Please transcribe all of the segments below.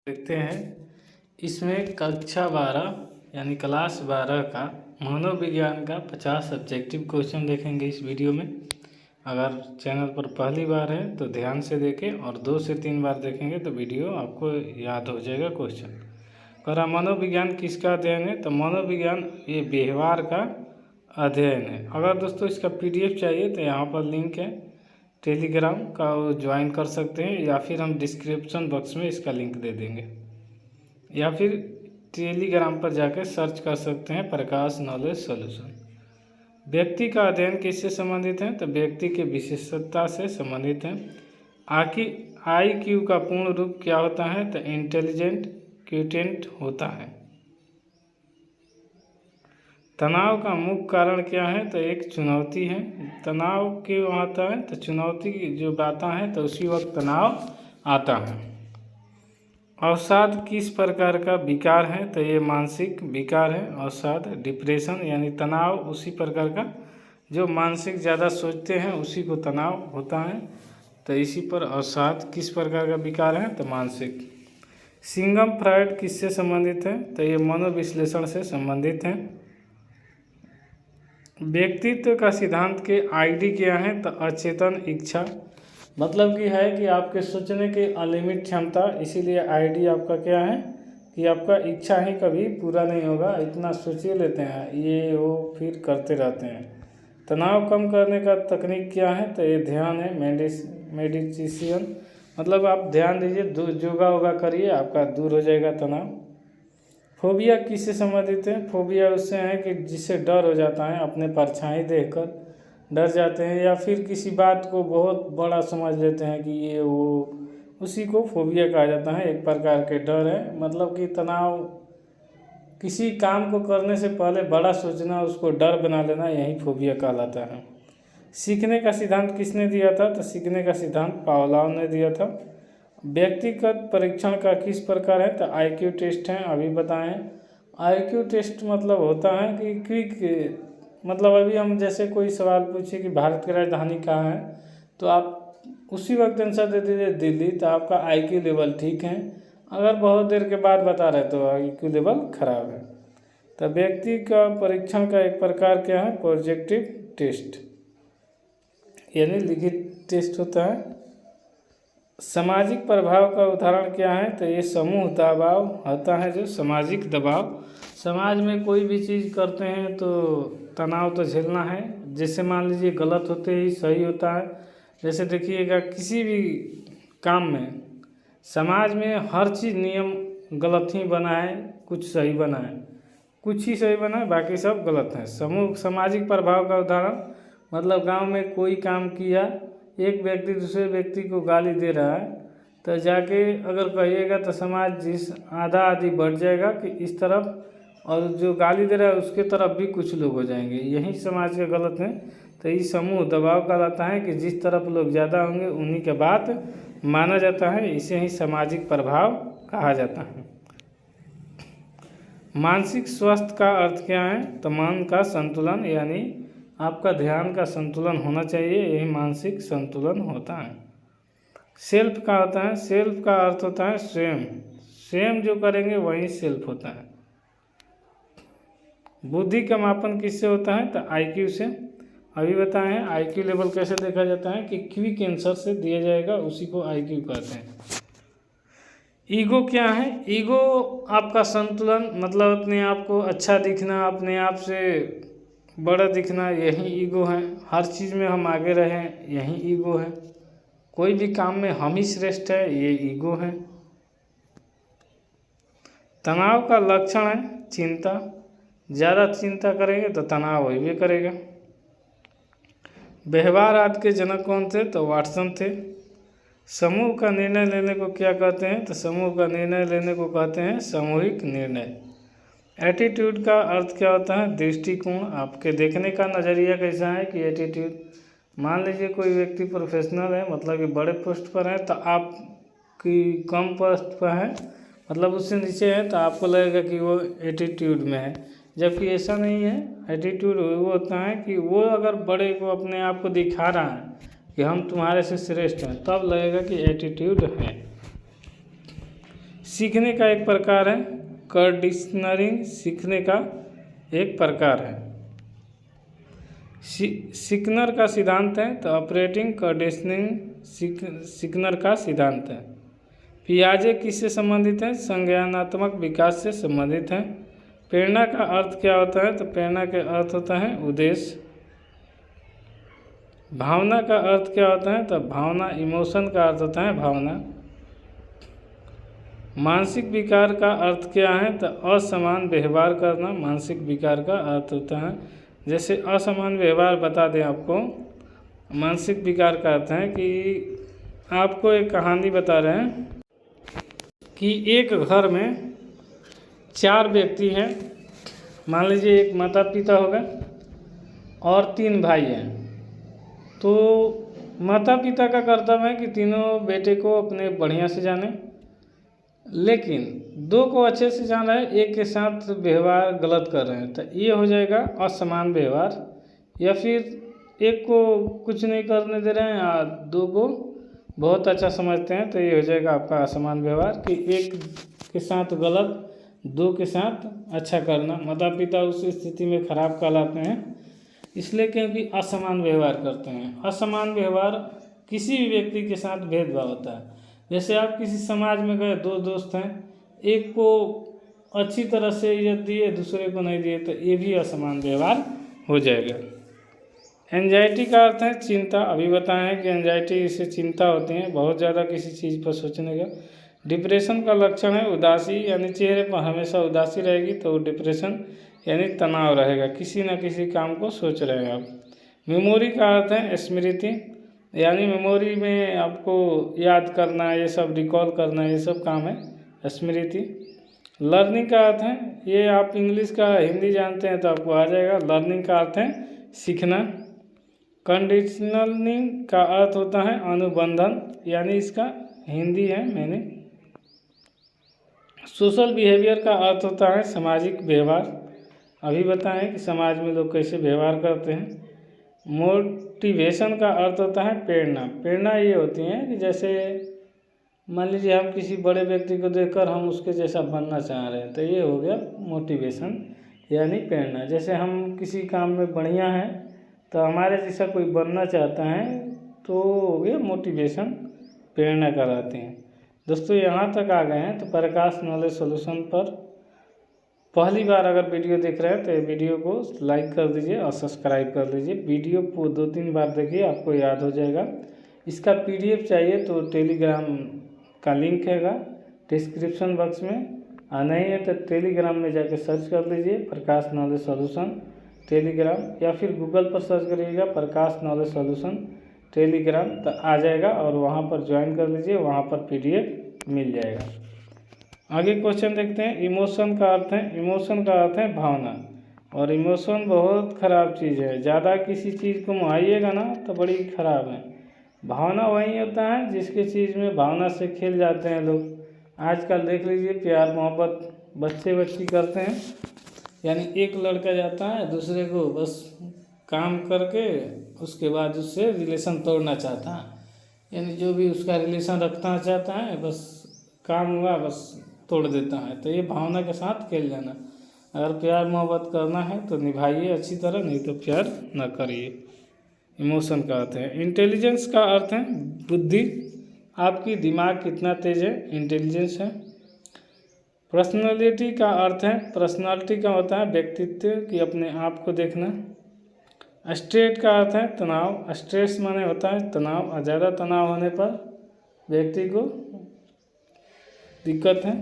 देखते हैं। इसमें कक्षा 12 यानी क्लास 12 का मनोविज्ञान का 50 ऑब्जेक्टिव क्वेश्चन देखेंगे इस वीडियो में। अगर चैनल पर पहली बार है तो ध्यान से देखें और 2 से 3 बार देखेंगे तो वीडियो आपको याद हो जाएगा। क्वेश्चन करा मनोविज्ञान किसका अध्ययन है, तो मनोविज्ञान ये व्यवहार का अध्ययन है। अगर दोस्तों इसका PDF चाहिए तो यहाँ पर लिंक है टेलीग्राम का, वो ज्वाइन कर सकते हैं, या फिर हम डिस्क्रिप्शन बॉक्स में इसका लिंक दे देंगे, या फिर टेलीग्राम पर जाकर सर्च कर सकते हैं प्रकाश नॉलेज सॉल्यूशन। व्यक्ति का अध्ययन किससे संबंधित है, तो व्यक्ति के विशेषता से संबंधित है। IQ का पूर्ण रूप क्या होता है, तो इंटेलिजेंट क्विटेंट होता है। तनाव का मुख्य कारण क्या है, तो एक चुनौती है। तनाव क्यों आता है, तो चुनौती जो आता है तो उसी वक्त तनाव आता है। अवसाद किस प्रकार का विकार है, तो ये मानसिक विकार है। अवसाद डिप्रेशन यानी तनाव उसी प्रकार का जो मानसिक ज़्यादा सोचते हैं उसी को तनाव होता है, तो इसी पर अवसाद किस प्रकार का विकार है, तो मानसिक। सिगमंड फ्रॉइड किससे संबंधित है, तो ये मनोविश्लेषण से संबंधित है। व्यक्तित्व का सिद्धांत के ID क्या है, तो अचेतन इच्छा, मतलब कि है कि आपके सोचने के अलिमिट क्षमता, इसीलिए ID आपका क्या है कि आपका इच्छा ही कभी पूरा नहीं होगा, इतना सोच लेते हैं ये वो फिर करते रहते हैं। तनाव कम करने का तकनीक क्या है, तो ये ध्यान है, मेडिटेशन, मतलब आप ध्यान दीजिए, योगा वोगा करिए, आपका दूर हो जाएगा तनाव। फोबिया किससे संबंधित है, फोबिया उससे है कि जिससे डर हो जाता है, अपने परछाई देखकर डर जाते हैं, या फिर किसी बात को बहुत बड़ा समझ लेते हैं कि ये वो, उसी को फोबिया कहा जाता है। एक प्रकार के डर है, मतलब कि तनाव किसी काम को करने से पहले बड़ा सोचना, उसको डर बना लेना, यही फोबिया कहलाता है। सीखने का सिद्धांत किसने दिया था, तो सीखने का सिद्धांत पावलोव ने दिया था। व्यक्तिगत परीक्षण का किस प्रकार है, तो IQ टेस्ट है, अभी बताएं। IQ टेस्ट मतलब होता है कि क्विक, मतलब अभी हम जैसे कोई सवाल पूछे कि भारत की राजधानी कहाँ है, तो आप उसी वक्त आंसर दे दीजिए दिल्ली, तो आपका IQ लेवल ठीक है। अगर बहुत देर के बाद बता रहे तो IQ लेवल खराब है। तो व्यक्ति का परीक्षण का एक प्रकार क्या है, प्रोजेक्टिव टेस्ट यानी लिखित टेस्ट होता है। सामाजिक प्रभाव का उदाहरण क्या है, तो ये समूह दबाव होता है, जो सामाजिक दबाव। समाज में कोई भी चीज़ करते हैं तो तनाव तो झेलना है। जैसे मान लीजिए गलत होते ही सही होता है, जैसे देखिएगा किसी भी काम में समाज में हर चीज़ नियम गलत ही बना है, कुछ सही बना है, कुछ ही सही बना है, बाकी सब गलत है। सामाजिक प्रभाव का उदाहरण, मतलब गांव में कोई काम किया, एक व्यक्ति दूसरे व्यक्ति को गाली दे रहा है, तो जाके अगर कहिएगा तो समाज जिस आधा आधी बढ़ जाएगा कि इस तरफ, और जो गाली दे रहा है उसके तरफ भी कुछ लोग हो जाएंगे, यही समाज के गलत है। तो ये समूह दबाव कहलाता है कि जिस तरफ लोग ज़्यादा होंगे उन्हीं के बात माना जाता है, इसे ही सामाजिक प्रभाव कहा जाता है। मानसिक स्वास्थ्य का अर्थ क्या है, तो मन का संतुलन, यानी आपका ध्यान का संतुलन होना चाहिए, यही मानसिक संतुलन होता है। सेल्फ का होता है, सेल्फ का अर्थ होता है स्वयं, स्वयं जो करेंगे वही सेल्फ होता है। बुद्धि का मापन किससे होता है, तो IQ से, अभी बताए हैं। IQ लेवल कैसे देखा जाता है कि क्विक आंसर से दिया जाएगा, उसी को IQ कहते हैं। ईगो क्या है, ईगो आपका संतुलन, मतलब अपने आप को अच्छा दिखना, अपने आप से बड़ा दिखना, यही ईगो है। हर चीज़ में हम आगे रहें, यही ईगो है। कोई भी काम में हम ही श्रेष्ठ है, ये ईगो है। तनाव का लक्षण है चिंता, ज़्यादा चिंता करेंगे तो तनाव हो भी करेगा। व्यवहार आदि के जनक कौन थे, तो वाटसन थे। समूह का निर्णय लेने को क्या कहते हैं, तो समूह का निर्णय लेने को कहते हैं सामूहिक निर्णय। एटीट्यूड का अर्थ क्या होता है, दृष्टिकोण, आपके देखने का नज़रिया कैसा है कि एटीट्यूड। मान लीजिए कोई व्यक्ति प्रोफेशनल है, मतलब कि बड़े पोस्ट पर है, तो आप की कम पोस्ट पर है, मतलब उससे नीचे है, तो आपको लगेगा कि वो एटीट्यूड में है, जबकि ऐसा नहीं है। एटीट्यूड वो होता है कि वो अगर बड़े को अपने आप को दिखा रहा है कि हम तुम्हारे से श्रेष्ठ हैं, तब लगेगा कि एटीट्यूड है। सीखने का एक प्रकार है, कंडीशनिंग सीखने का एक प्रकार है। सिकनर का सिद्धांत है, तो ऑपरेटिंग कंडीशनिंग सिकनर का सिद्धांत है। पियाजे किससे संबंधित है? संज्ञानात्मक विकास से संबंधित है। प्रेरणा का अर्थ क्या होता है? तो प्रेरणा के अर्थ होता है उद्देश्य। भावना का अर्थ क्या होता है? तो भावना, इमोशन का अर्थ होता है भावना। मानसिक विकार का अर्थ क्या है? तो असमान व्यवहार करना मानसिक विकार का अर्थ होता है। जैसे असमान व्यवहार बता दें आपको, मानसिक विकार का अर्थ है कि आपको एक कहानी बता रहे हैं कि एक घर में 4 व्यक्ति हैं। मान लीजिए एक माता पिता होगा और 3 भाई हैं। तो माता पिता का कर्तव्य है कि तीनों बेटे को अपने बढ़िया से जाने, लेकिन 2 को अच्छे से जान रहे हैं, एक के साथ व्यवहार गलत कर रहे हैं, तो ये हो जाएगा असमान व्यवहार। या फिर एक को कुछ नहीं करने दे रहे हैं या 2 को बहुत अच्छा समझते हैं, तो ये हो जाएगा आपका असमान व्यवहार कि एक के साथ गलत, 2 के साथ अच्छा करना। माता पिता उस स्थिति में खराब कहलाते हैं, इसलिए क्योंकि असमान व्यवहार करते हैं। असमान व्यवहार किसी भी व्यक्ति के साथ भेदभाव होता है। जैसे आप किसी समाज में गए, 2 दोस्त हैं, एक को अच्छी तरह से इज्जत दिए, दूसरे को नहीं दिए, तो ये भी असमान व्यवहार हो जाएगा। एंजाइटी का अर्थ है चिंता। अभी बताएं हैं कि एंजाइटी इससे चिंता होती है, बहुत ज़्यादा किसी चीज़ पर सोचने का। डिप्रेशन का लक्षण है उदासी, यानी चेहरे पर हमेशा उदासी रहेगी तो डिप्रेशन यानी तनाव रहेगा, किसी न किसी काम को सोच रहे हैं आप। मेमोरी का अर्थ है स्मृति, यानी मेमोरी में आपको याद करना, ये सब रिकॉल करना, ये सब काम है स्मृति। लर्निंग का अर्थ है, ये आप इंग्लिश का हिंदी जानते हैं तो आपको आ जाएगा। लर्निंग का अर्थ है सीखना। कंडीशनिंग का अर्थ होता है अनुबंधन, यानी इसका हिंदी है मैंने। सोशल बिहेवियर का अर्थ होता है सामाजिक व्यवहार। अभी बताएं कि समाज में लोग कैसे व्यवहार करते हैं। मोटिवेशन का अर्थ होता है प्रेरणा। प्रेरणा ये होती है कि जैसे मान लीजिए हम किसी बड़े व्यक्ति को देखकर हम उसके जैसा बनना चाह रहे हैं, तो ये हो गया मोटिवेशन यानी प्रेरणा। जैसे हम किसी काम में बढ़िया हैं तो हमारे जैसा कोई बनना चाहता है, तो हो गया मोटिवेशन, प्रेरणा कराते हैं। दोस्तों यहाँ तक आ गए हैं तो प्रकाश नॉलेज सॉल्यूशन पर पहली बार अगर वीडियो देख रहे हैं तो वीडियो को लाइक कर दीजिए और सब्सक्राइब कर लीजिए। वीडियो को 2-3 बार देखिए, आपको याद हो जाएगा। इसका PDF चाहिए तो टेलीग्राम का लिंक हैगा डिस्क्रिप्शन बॉक्स में, नहीं है तो टेलीग्राम में जाके सर्च कर लीजिए प्रकाश नॉलेज सॉल्यूशन टेलीग्राम, या फिर गूगल पर सर्च करिएगा प्रकाश नॉलेज सॉल्यूशन टेलीग्राम, तो आ जाएगा और वहाँ पर ज्वाइन कर लीजिए, वहाँ पर PDF मिल जाएगा। आगे क्वेश्चन देखते हैं। इमोशन का अर्थ है, इमोशन का अर्थ है भावना, और इमोशन बहुत ख़राब चीज़ है। ज़्यादा किसी चीज़ को मुहाइएगा ना तो बड़ी ख़राब है। भावना वही होता है जिसके चीज़ में भावना से खेल जाते हैं लोग। आजकल देख लीजिए प्यार मोहब्बत बच्चे करते हैं, यानी एक लड़का जाता है दूसरे को बस काम करके उसके बाद उससे रिलेशन तोड़ना चाहता है, यानी जो भी उसका रिलेशन रखना चाहता है बस काम हुआ बस तोड़ देता है। तो ये भावना के साथ खेल जाना। अगर प्यार मोहब्बत करना है तो निभाइए अच्छी तरह, नहीं तो प्यार न करिए। इमोशन का अर्थ है। इंटेलिजेंस का अर्थ है बुद्धि, आपकी दिमाग कितना तेज है, इंटेलिजेंस है। पर्सनालिटी का अर्थ है, पर्सनालिटी का होता है व्यक्तित्व कि अपने आप को देखना। स्ट्रेस का अर्थ है तनाव, स्ट्रेस माने होता है तनाव, और ज़्यादा तनाव होने पर व्यक्ति को दिक्कत है।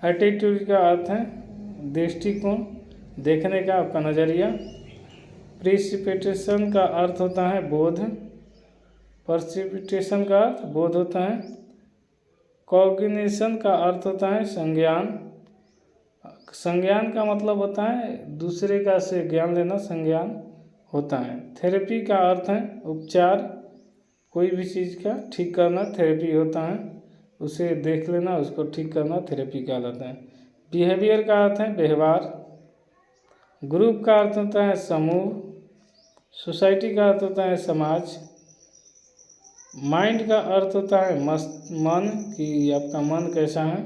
एटीट्यूड का अर्थ है दृष्टिकोण, देखने का आपका नज़रिया। प्रिसिपिटेशन का अर्थ होता है बोध, प्रिसिपिटेशन का अर्थ बोध होता है। कॉग्निशन का अर्थ होता है संज्ञान, संज्ञान का मतलब होता है दूसरे का से ज्ञान लेना, संज्ञान होता है। थेरेपी का अर्थ है उपचार, कोई भी चीज़ का ठीक करना थेरेपी होता है, उसे देख लेना उसको ठीक करना थेरेपी कहलाता है। बिहेवियर का अर्थ है व्यवहार। ग्रुप का अर्थ होता है समूह। सोसाइटी का अर्थ होता है समाज। माइंड का अर्थ होता है मन, कि आपका मन कैसा है।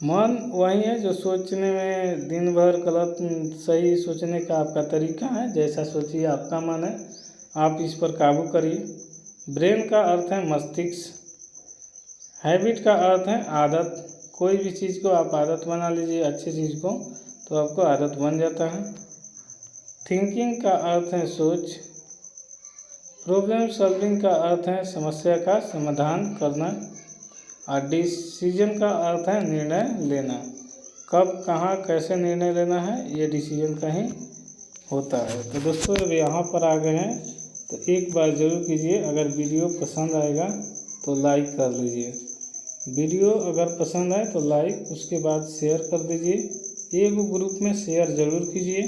मन वही है जो सोचने में दिन भर गलत सही सोचने का आपका तरीका है, जैसा सोचिए आपका मन है, आप इस पर काबू करिए। ब्रेन का अर्थ है मस्तिष्क। हैबिट का अर्थ है आदत। कोई भी चीज़ को आप आदत बना लीजिए, अच्छी चीज़ को, तो आपको आदत बन जाता है। थिंकिंग का अर्थ है सोच। प्रॉब्लम सॉल्विंग का अर्थ है समस्या का समाधान करना। और डिसीजन का अर्थ है निर्णय लेना। कब कहाँ कैसे निर्णय लेना है, ये डिसीजन का ही होता है। तो दोस्तों अब यहाँ पर आ गए हैं, तो एक बार ज़रूर कीजिए। अगर वीडियो पसंद आएगा तो लाइक कर लीजिए। वीडियो अगर पसंद आए तो लाइक, उसके बाद शेयर कर दीजिए। एक ग्रुप में शेयर ज़रूर कीजिए,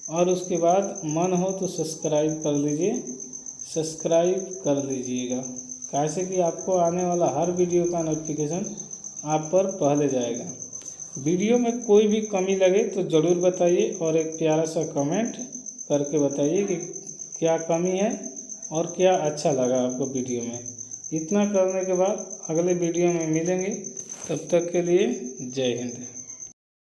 और उसके बाद मन हो तो सब्सक्राइब कर लीजिए। सब्सक्राइब कर लीजिएगा, कैसे कि आपको आने वाला हर वीडियो का नोटिफिकेशन आप पर पहले जाएगा। वीडियो में कोई भी कमी लगे तो ज़रूर बताइए, और एक प्यारा सा कमेंट करके बताइए कि क्या कमी है और क्या अच्छा लगा आपको वीडियो में। इतना करने के बाद अगले वीडियो में मिलेंगे, तब तक के लिए जय हिंद।